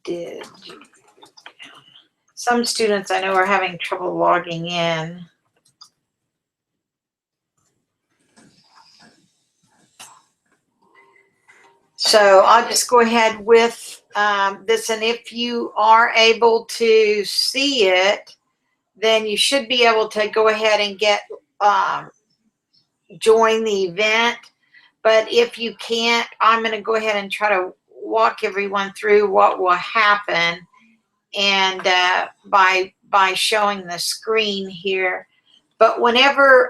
did you? Some students I know are having trouble logging in. So I'll just go ahead with this, and if you are able to see it, then you should be able to go ahead and get join the event. But if you can't, I'm going to go ahead and try to walk everyone through what will happen, and by showing the screen here. But whenever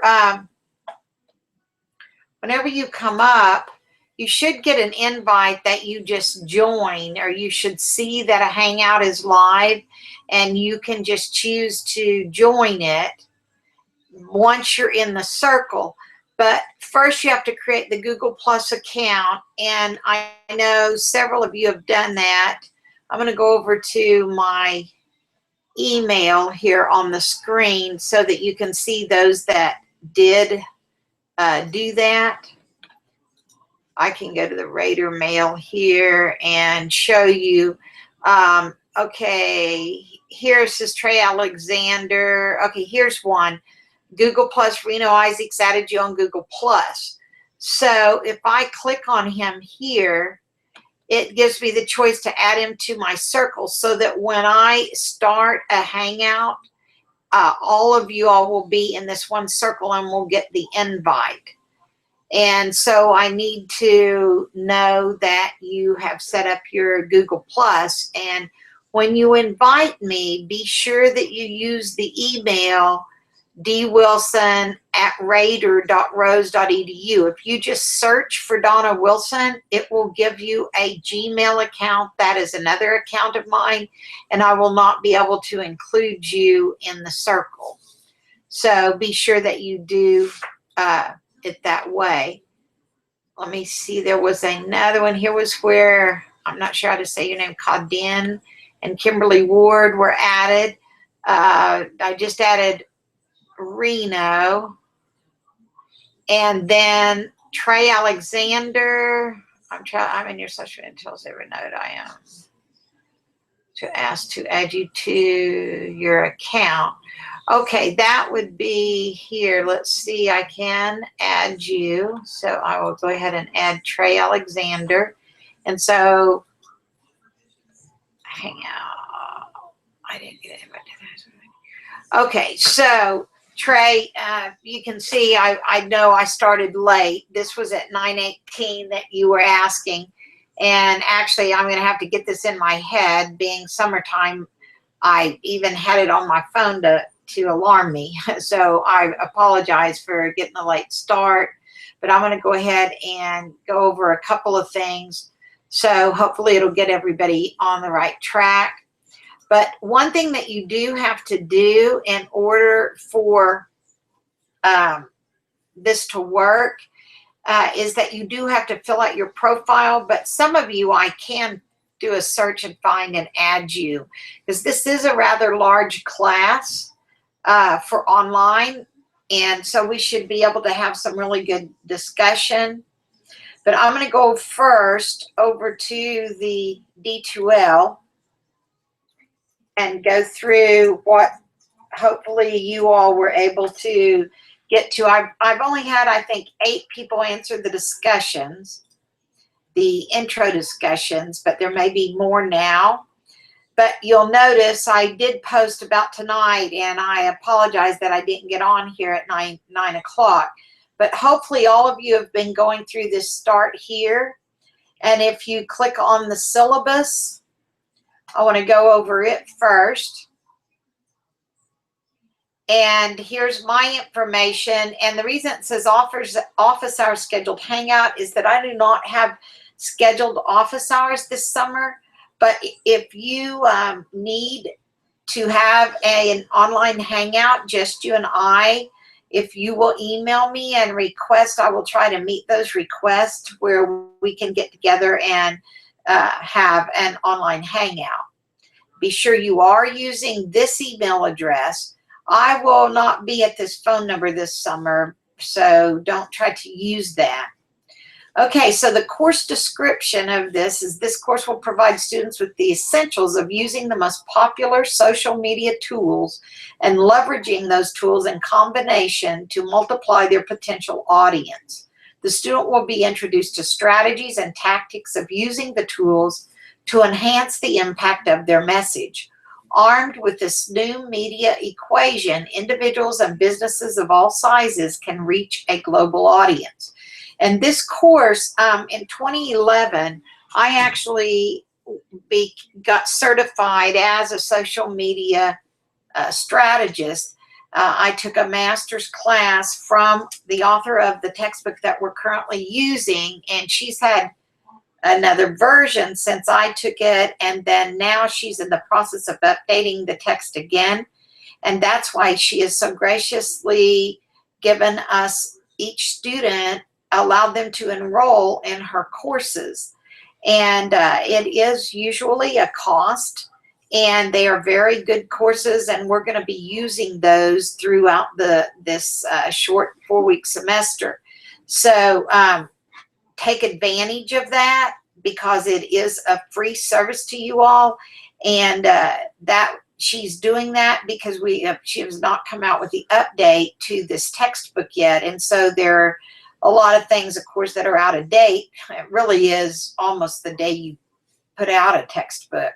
you come up, you should get an invite that you just join, or you should see that a Hangout is live, and you can just choose to join it once you're in the circle. But first you have to create the Google Plus account, and I know several of you have done that. I'm going to go over to my email here on the screen so that you can see those that did do that. I can go to the Raider Mail here and show you. Okay, here's this Trey Alexander. Okay, here's one. Google Plus, Reno Isaacs added you on Google Plus. So if I click on him here, it gives me the choice to add him to my circle, so that when I start a Hangout, all of you all will be in this one circle and will get the invite. And so I need to know that you have set up your Google Plus. And when you invite me, be sure that you use the email dwilson@raider.rose.edu. If you just search for Donna Wilson, it will give you a Gmail account. That is another account of mine, and I will not be able to include you in the circle. So be sure that you do it that way. Let me see, there was another one. Here was where, I'm not sure how to say your name, Cadin and Kimberly Ward were added. I just added Reno, and then Trey Alexander. I'm in your social media, tells every note I am to ask to add you to your account. Okay, that would be here. Let's see, I can add you. So I will go ahead and add Trey Alexander. And so, hang out. I didn't get it. Okay, so Trey, you can see I know I started late. This was at 9:18 that you were asking. And actually, I'm going to have to get this in my head. Being summertime, I even had it on my phone to alarm me. So I apologize for getting a late start. But I'm going to go ahead and go over a couple of things. So hopefully it'll get everybody on the right track. But one thing that you do have to do in order for this to work is that you do have to fill out your profile. But some of you, I can do a search and find and add you, because this is a rather large class for online. And so we should be able to have some really good discussion. But I'm going to go first over to the D2L and go through what hopefully you all were able to get to. I've only had, I think, 8 people answer the discussions, the intro discussions, but there may be more now. But you'll notice I did post about tonight, and I apologize that I didn't get on here at 9 o'clock. But hopefully all of you have been going through this start here. And if you click on the syllabus, I want to go over it first. And here's my information. And the reason it says office hours scheduled hangout is that I do not have scheduled office hours this summer. But if you need to have an online hangout, just you and I, if you will email me and request, I will try to meet those requests where we can get together and have an online hangout. Be sure you are using this email address. I will not be at this phone number this summer, so don't try to use that. Okay, so the course description of this is this course will provide students with the essentials of using the most popular social media tools and leveraging those tools in combination to multiply their potential audience. The student will be introduced to strategies and tactics of using the tools to enhance the impact of their message. Armed with this new media equation, individuals and businesses of all sizes can reach a global audience. And this course, in 2011, I actually got certified as a social media strategist. I took a master's class from the author of the textbook that we're currently using, and she's had another version since I took it, and then now she's in the process of updating the text again. And that's why she has so graciously given us, each student, allowed them to enroll in her courses. And it is usually a cost, and they are very good courses, and we're going to be using those throughout this short 4-week semester. So take advantage of that, because it is a free service to you all. And that she's doing that because she has not come out with the update to this textbook yet. And so there are a lot of things, of course, that are out of date. It really is almost the day you put out a textbook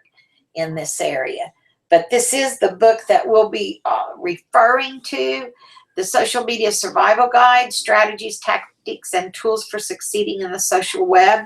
in this area. But this is the book that we'll be referring to, the Social Media Survival Guide, Strategies, Tactics, and Tools for Succeeding in the Social Web,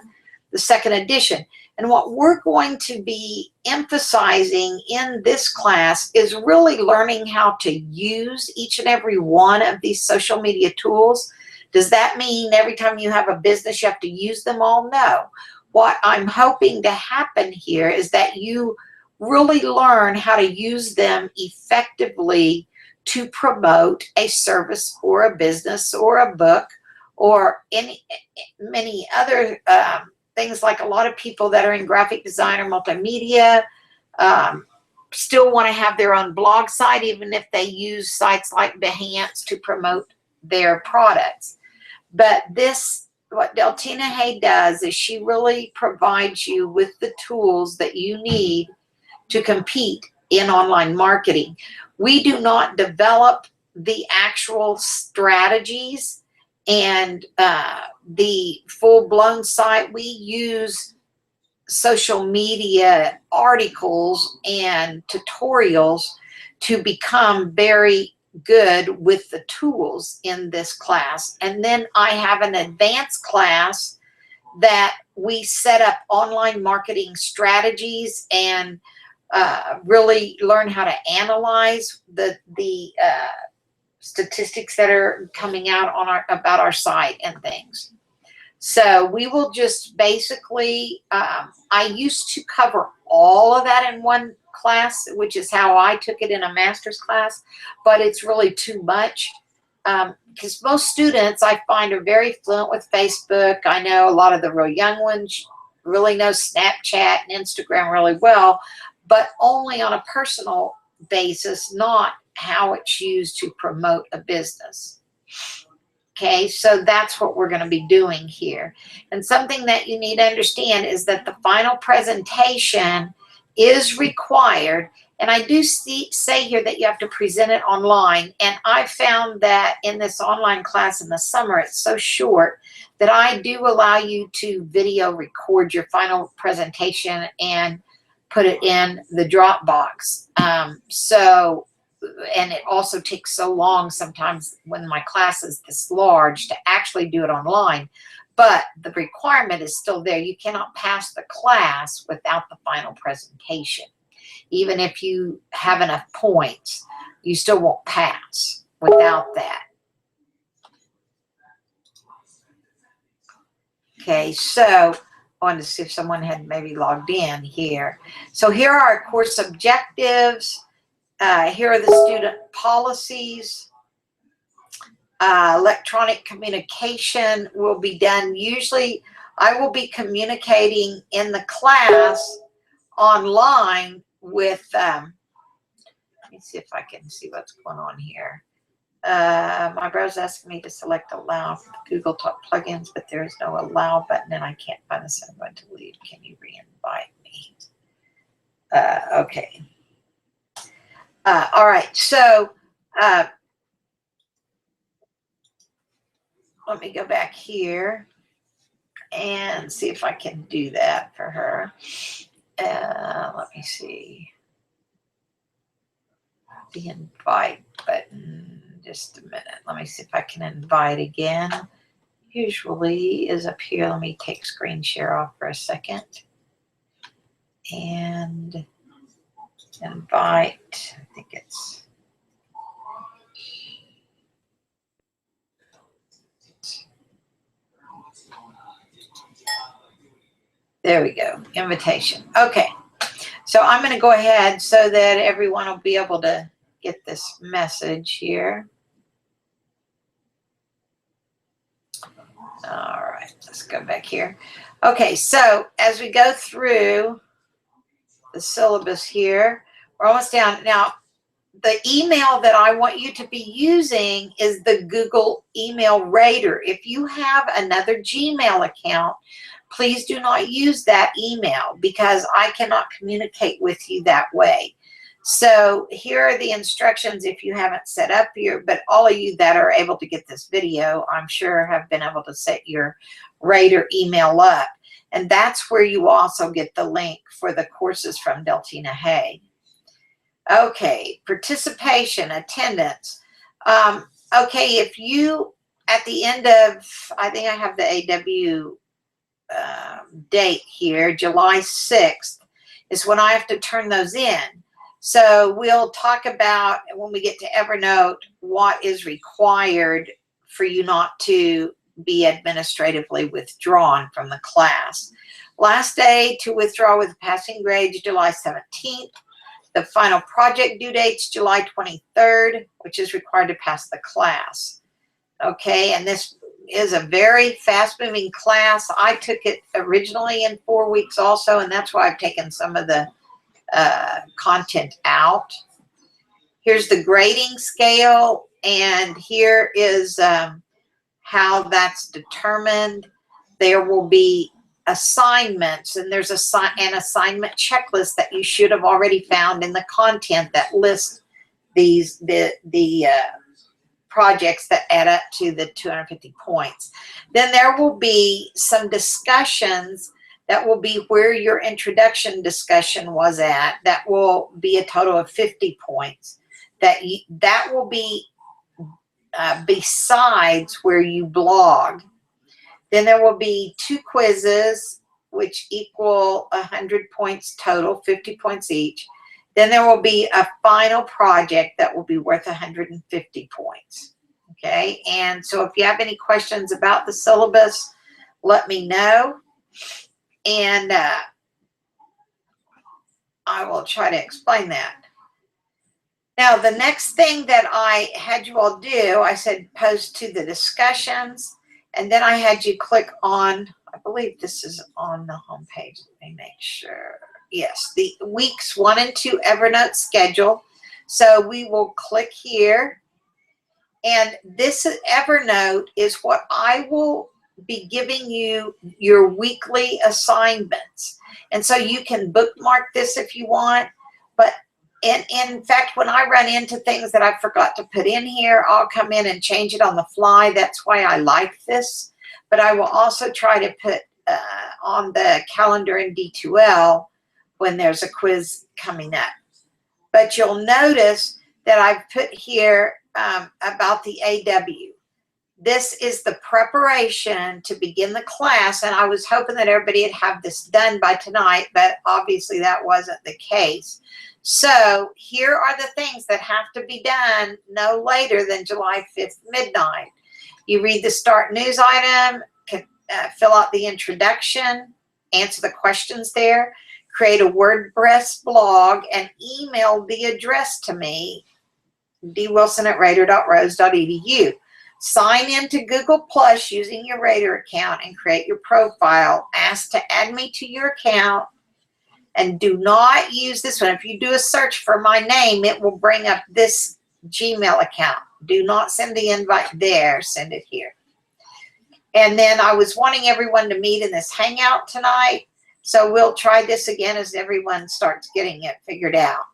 the second edition. And what we're going to be emphasizing in this class is really learning how to use each and every one of these social media tools. Does that mean every time you have a business you have to use them all? No. What I'm hoping to happen here is that you really learn how to use them effectively to promote a service or a business or a book or many other things. Like a lot of people that are in graphic design or multimedia still want to have their own blog site, even if they use sites like Behance to promote their products. But what Deltina Hay does is she really provides you with the tools that you need to compete in online marketing. We do not develop the actual strategies and the full-blown site. We use social media articles and tutorials to become very good with the tools in this class. And then I have an advanced class that we set up online marketing strategies and really learn how to analyze the statistics that are coming out on about our site and things. So we will just basically, I used to cover all of that in one class, which is how I took it in a master's class, but it's really too much because most students I find are very fluent with Facebook. I know a lot of the real young ones really know Snapchat and Instagram really well, but only on a personal basis, not how it's used to promote a business. Okay, so that's what we're going to be doing here. And something that you need to understand is that the final presentation is required. And I do say here that you have to present it online. And I found that in this online class in the summer, it's so short that I do allow you to video record your final presentation and put it in the Dropbox. And it also takes so long sometimes when my class is this large to actually do it online. But the requirement is still there. You cannot pass the class without the final presentation. Even if you have enough points, you still won't pass without that. Okay, so I wanted to see if someone had maybe logged in here. So here are our course objectives. Here are the student policies. Electronic communication will be done. Usually I will be communicating in the class online with, let me see if I can see what's going on here. My browser's asking me to select allow Google Talk plugins, but there is no allow button and I can't find this. I'm going to leave. Can you re-invite me? Okay. All right. So let me go back here and see if I can do that for her. Let me see. The invite button. Just a minute. Let me see if I can invite again. Usually is up here. Let me take screen share off for a second. And invite. I think it's there we go. Invitation. Okay. So I'm going to go ahead so that everyone will be able to get this message here. All right, let's go back here. Okay, so as we go through the syllabus here, we're almost down. Now, the email that I want you to be using is the Google email rater. If you have another Gmail account, please do not use that email because I cannot communicate with you that way. So here are the instructions if you haven't set up your, but all of you that are able to get this video, I'm sure have been able to set your rater email up. And that's where you also get the link for the courses from Deltina Hay. Okay, participation, attendance. Okay, if you, at the end of, I think I have the AW date here, July 6th, is when I have to turn those in. So we'll talk about, when we get to Evernote, what is required for you not to be administratively withdrawn from the class. Last day to withdraw with a passing grade is July 17th. The final project due date's July 23rd, which is required to pass the class. Okay, and this is a very fast-moving class. I took it originally in 4 weeks also, and that's why I've taken some of the content out. Here's the grading scale, and here is how that's determined. There will be assignments, and there's an assignment checklist that you should have already found in the content that lists these the projects that add up to the 250 points. Then there will be some discussions that will be where your introduction discussion was at. That will be a total of 50 points. That will be besides where you blog. Then there will be 2 quizzes, which equal 100 points total, 50 points each. Then there will be a final project that will be worth 150 points. Okay, and so if you have any questions about the syllabus, let me know. And I will try to explain that. Now, the next thing that I had you all do, I said post to the discussions, and then I had you click on, I believe this is on the home page. Let me make sure. Yes, the weeks 1 and 2 Evernote schedule. So we will click here, and this Evernote is what I will be giving you your weekly assignments. And so you can bookmark this if you want, but in fact, when I run into things that I forgot to put in here, I'll come in and change it on the fly. That's why I like this. But I will also try to put on the calendar in D2L when there's a quiz coming up. But you'll notice that I've put here about the AW. This is the preparation to begin the class, and I was hoping that everybody would have this done by tonight, but obviously that wasn't the case. So here are the things that have to be done no later than July 5th midnight. You read the start news item, fill out the introduction, answer the questions there, create a WordPress blog, and email the address to me, dwilson@rater.rose.edu. Sign into Google Plus using your Rater account and create your profile. Ask to add me to your account, and do not use this one. If you do a search for my name, it will bring up this Gmail account. Do not send the invite there. Send it here. And then I was wanting everyone to meet in this hangout tonight. So we'll try this again as everyone starts getting it figured out.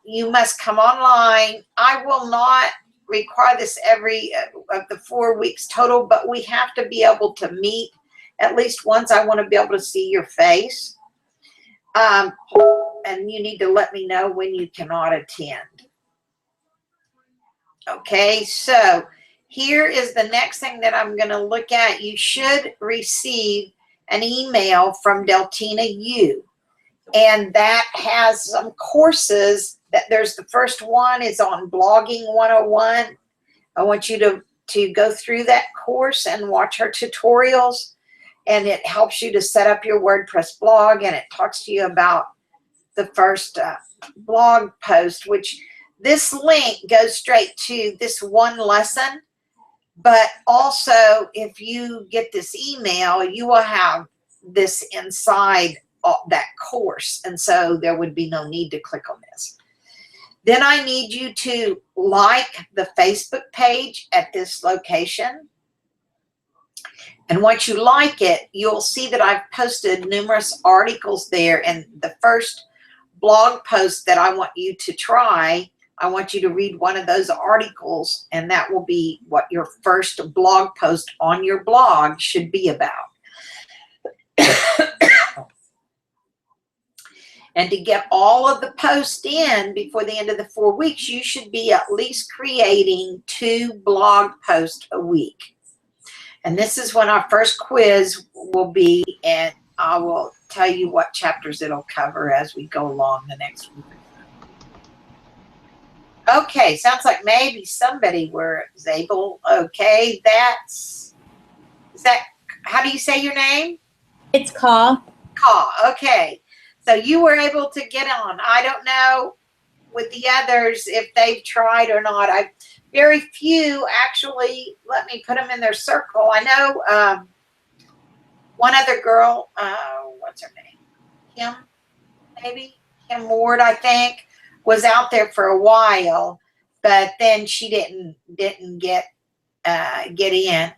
You must come online. I will not require this every of the 4 weeks total, but we have to be able to meet at least once. I want to be able to see your face. And you need to let me know when you cannot attend. Okay, so here is the next thing that I'm going to look at. You should receive an email from Deltina U. And that has some courses. That there's the first one is on Blogging 101. I want you to go through that course and watch her tutorials. And it helps you to set up your WordPress blog. And it talks to you about the first blog post, which this link goes straight to this one lesson. But also, if you get this email, you will have this inside that course. And so there would be no need to click on this. Then I need you to like the Facebook page at this location. And once you like it, you'll see that I've posted numerous articles there. And the first blog post that I want you to try, I want you to read one of those articles, and that will be what your first blog post on your blog should be about. And to get all of the posts in before the end of the 4 weeks, you should be at least creating 2 blog posts a week. And this is when our first quiz will be, and I will tell you what chapters it'll cover as we go along the next week. Okay, sounds like maybe somebody was able. Okay, is that, how do you say your name? It's Ka. Ka, okay. So you were able to get on. I don't know with the others if they've tried or not. Very few actually let me put them in their circle. I know one other girl, what's her name? Kim, maybe? Kim Ward, I think, was out there for a while, but then she didn't get in.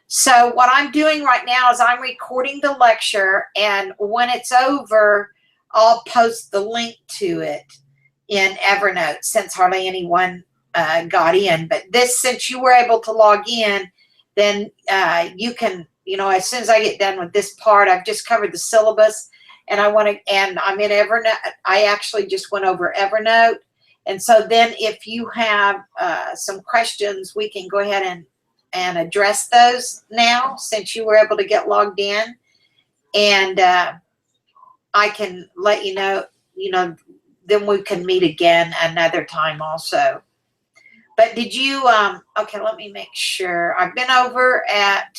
So what I'm doing right now is I'm recording the lecture, and when it's over, I'll post the link to it in Evernote, since hardly anyone got in. But this, since you were able to log in, then you can, as soon as I get done with this part, I've just covered the syllabus, and I'm in Evernote. I actually just went over Evernote. And so then if you have some questions, we can go ahead and address those now, since you were able to get logged in. And I can let you know, then we can meet again another time also. But did you, okay, let me make sure. I've been over at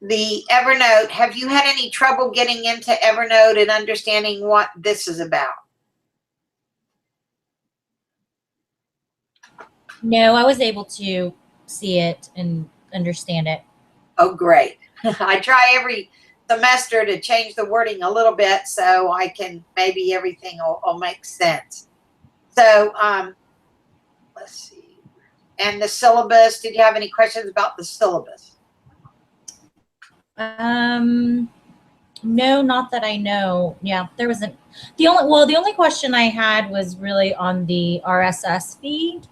the Evernote. Have you had any trouble getting into Evernote and understanding what this is about? No, I was able to see it and understand it. Oh, great. I try every semester to change the wording a little bit so I can, maybe everything will make sense. So let's see. And the syllabus, did you have any questions about the syllabus? No, not that I know. Yeah, there wasn't. The only question I had was really on the RSS feed.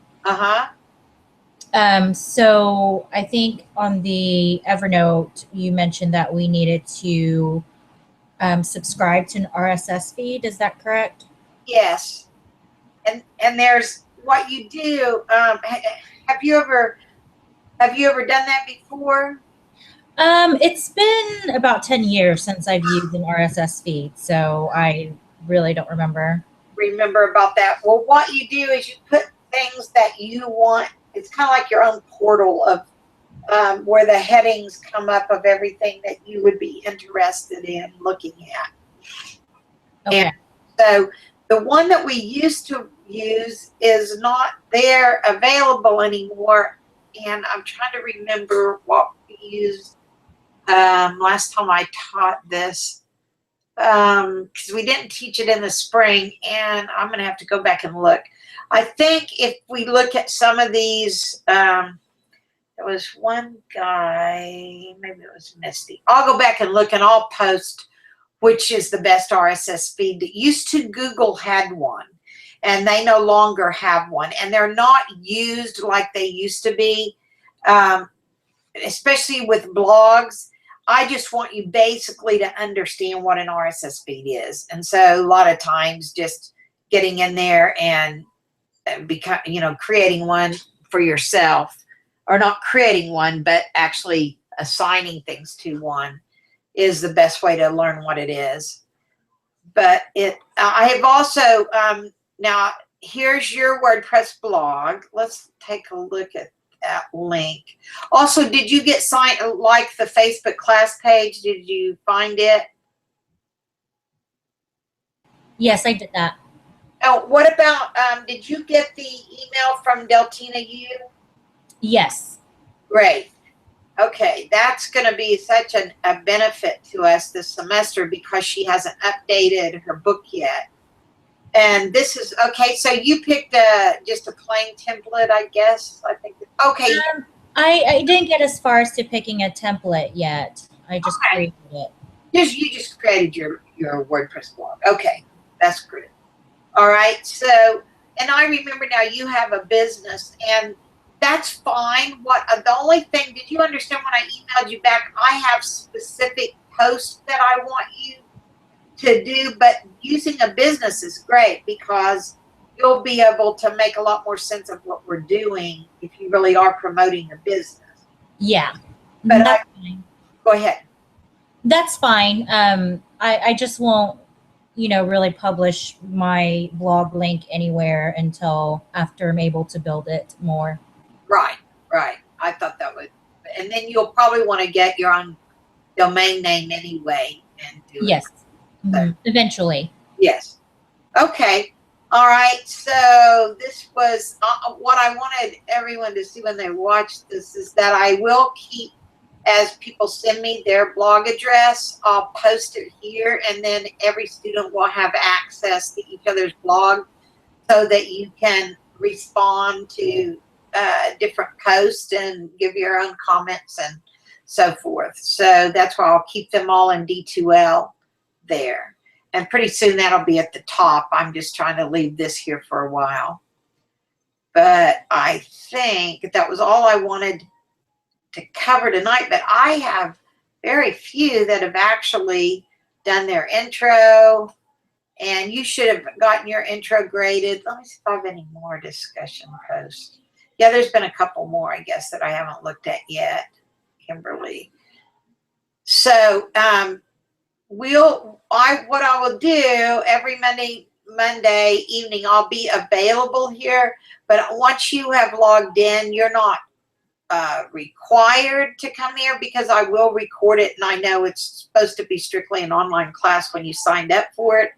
So I think on the Evernote, you mentioned that we needed to subscribe to an RSS feed. Is that correct? Yes. And there's what you do. Have you ever done that before? It's been about 10 years since I've used an RSS feed, so I really don't remember about that. Well, what you do is you put things that you want. It's kind of like your own portal of where the headings come up of everything that you would be interested in looking at. Okay. And so the one that we used to use is not there available anymore. And I'm trying to remember what we used last time I taught this. because we didn't teach it in the spring, and I'm going to have to go back and look. I think if we look at some of these, there was one guy, maybe it was Misty. I'll go back and look, and I'll post which is the best RSS feed. That used to, Google had one, and they no longer have one, and they're not used like they used to be, especially with blogs. I just want you basically to understand what an RSS feed is. And so a lot of times just getting in there and creating one for yourself, or not creating one, but actually assigning things to one, is the best way to learn what it is. But I have also, now here's your WordPress blog. Let's take a look at that link. Also, did you get signed, like the Facebook class page? Did you find it? Yes, I did that. Oh, what about, did you get the email from Deltina U? Yes. Great. Okay, that's going to be such a benefit to us this semester, because she hasn't updated her book yet. And this is, okay, so you picked just a plain template, I guess. I think. Okay. I didn't get as far as to picking a template yet. I just created it. You just created your WordPress blog. Okay, that's good. All right, so, and I remember now you have a business, and that's fine. The only thing, did you understand when I emailed you back, I have specific posts that I want you to do, but using a business is great, because you'll be able to make a lot more sense of what we're doing if you really are promoting a business. Yeah. But that's fine. Go ahead. That's fine. I just won't, really publish my blog link anywhere until after I'm able to build it more. Right. I thought that would, and then you'll probably want to get your own domain name anyway and do yes. it. Mm-hmm. Eventually. Yes. Okay. All right. So this was what I wanted everyone to see when they watch this, is that I will keep, as people send me their blog address, I'll post it here, and then every student will have access to each other's blog, so that you can respond to different posts and give your own comments and so forth. So that's why I'll keep them all in D2L there. And pretty soon that'll be at the top. I'm just trying to leave this here for a while. But I think that was all I wanted to cover tonight. But I have very few that have actually done their intro. And you should have gotten your intro graded. Let me see if I have any more discussion posts. Yeah, there's been a couple more, I guess, that I haven't looked at yet, Kimberly. So what I will do every Monday evening, I'll be available here. But once you have logged in, you're not required to come here, because I will record it, and I know it's supposed to be strictly an online class when you signed up for it.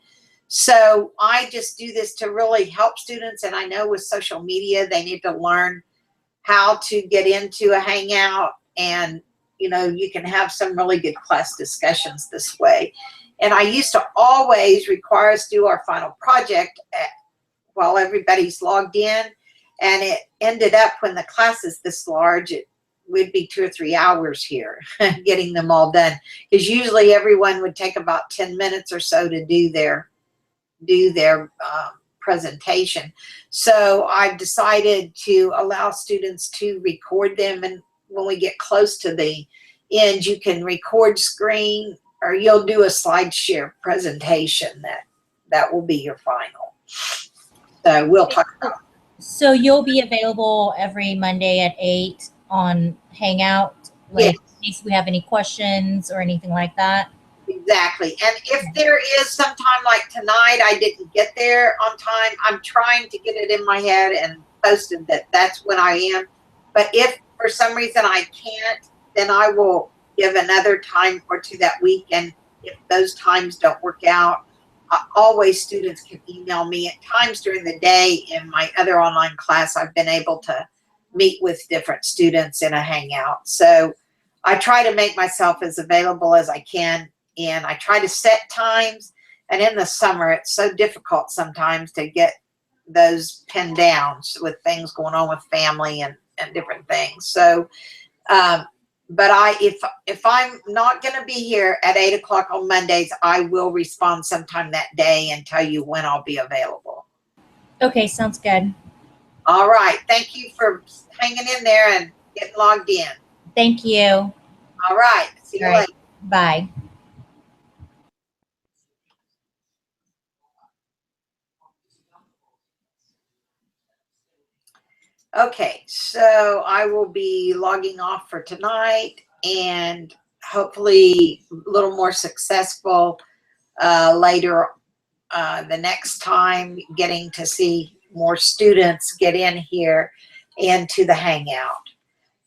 So I just do this to really help students, and I know with social media they need to learn how to get into a Hangout, and you can have some really good class discussions this way. And I used to always require us to do our final project while everybody's logged in, and it ended up, when the class is this large, it would be 2 or 3 hours here getting them all done, because usually everyone would take about 10 minutes or so to do their presentation. So I've decided to allow students to record them, and when we get close to the end, you can record screen, or you'll do a slide share presentation that will be your final. So we'll talk about it. So you'll be available every Monday at 8 on Hangout, like in case we have any questions or anything like that? Exactly. And if there is some time, like tonight, I didn't get there on time, I'm trying to get it in my head and posted that that's when I am. But if for some reason I can't, then I will give another time or two that week. And if those times don't work out, always students can email me. At times during the day in my other online class, I've been able to meet with different students in a Hangout. So I try to make myself as available as I can. in. I try to set times, and in the summer, it's so difficult sometimes to get those pinned down with things going on with family and different things. So, but if I'm not going to be here at 8 o'clock on Mondays, I will respond sometime that day and tell you when I'll be available. Okay, sounds good. All right. Thank you for hanging in there and getting logged in. Thank you. All right. See you All right. later. Bye. Okay, so I will be logging off for tonight, and hopefully a little more successful later the next time, getting to see more students get in here into the Hangout.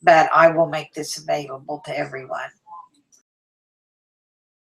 But I will make this available to everyone.